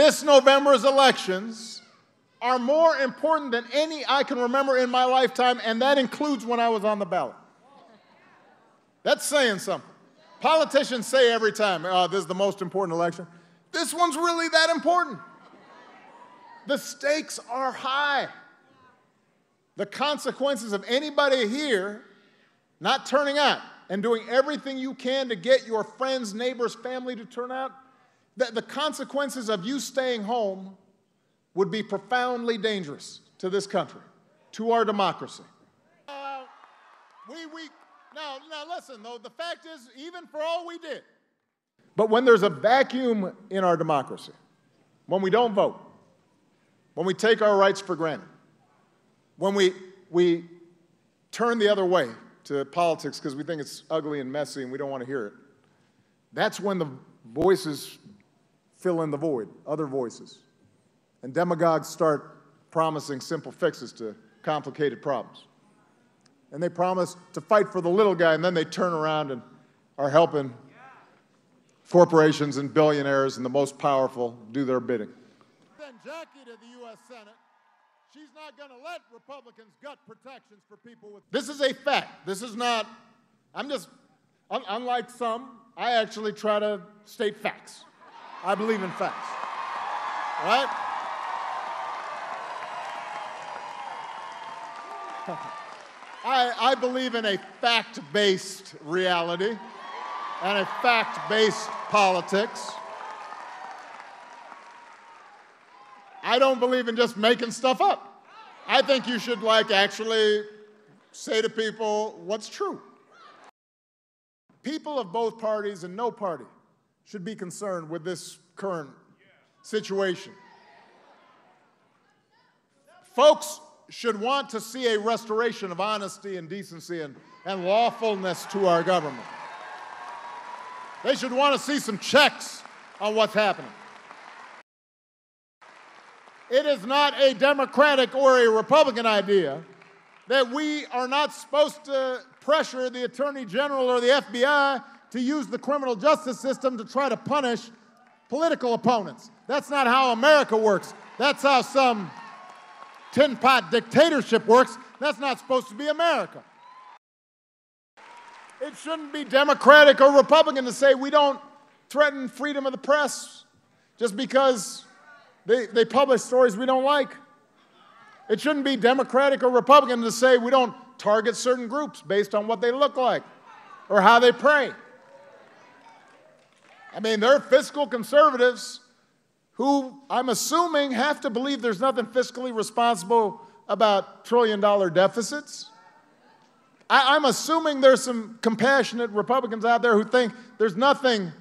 This November's elections are more important than any I can remember in my lifetime, and that includes when I was on the ballot. That's saying something. Politicians say every time, oh, this is the most important election. This one's really that important. The stakes are high. The consequences of anybody here not turning out and doing everything you can to get your friends, neighbors, family to turn out, the consequences of you staying home would be profoundly dangerous to this country, to our democracy. Now listen, though, the fact is, even for all we did, but when there's a vacuum in our democracy, when we don't vote, when we take our rights for granted, when we turn the other way to politics because we think it's ugly and messy and we don't want to hear it, that's when the voices fill in the void, other voices. And demagogues start promising simple fixes to complicated problems. And they promise to fight for the little guy, and then they turn around and are helping corporations and billionaires and the most powerful do their bidding. Send Jackie to the U.S. Senate. She's not going to let Republicans gut protections for people with... This is a fact. This is not... unlike some, I actually try to state facts. I believe in facts. Right? I believe in a fact-based reality and a fact-based politics. I don't believe in just making stuff up. I think you should, actually say to people what's true. People of both parties and no party should be concerned with this current situation. Folks should want to see a restoration of honesty and decency and lawfulness to our government. They should want to see some checks on what's happening. It is not a Democratic or a Republican idea that we are not supposed to pressure the Attorney General or the FBI to use the criminal justice system to try to punish political opponents. That's not how America works. That's how some tin pot dictatorship works. That's not supposed to be America. It shouldn't be Democratic or Republican to say we don't threaten freedom of the press just because they publish stories we don't like. It shouldn't be Democratic or Republican to say we don't target certain groups based on what they look like or how they pray. I mean, there are fiscal conservatives who I'm assuming have to believe there's nothing fiscally responsible about trillion-dollar deficits. I'm assuming there's some compassionate Republicans out there who think there's nothing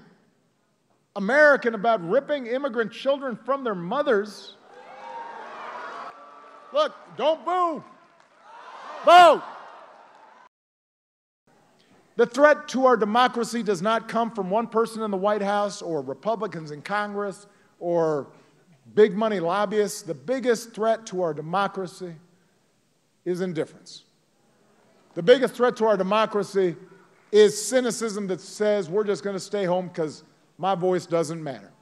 American about ripping immigrant children from their mothers. Look, don't boo. Vote. The threat to our democracy does not come from one person in the White House or Republicans in Congress or big money lobbyists. The biggest threat to our democracy is indifference. The biggest threat to our democracy is cynicism that says we're just going to stay home because my voice doesn't matter.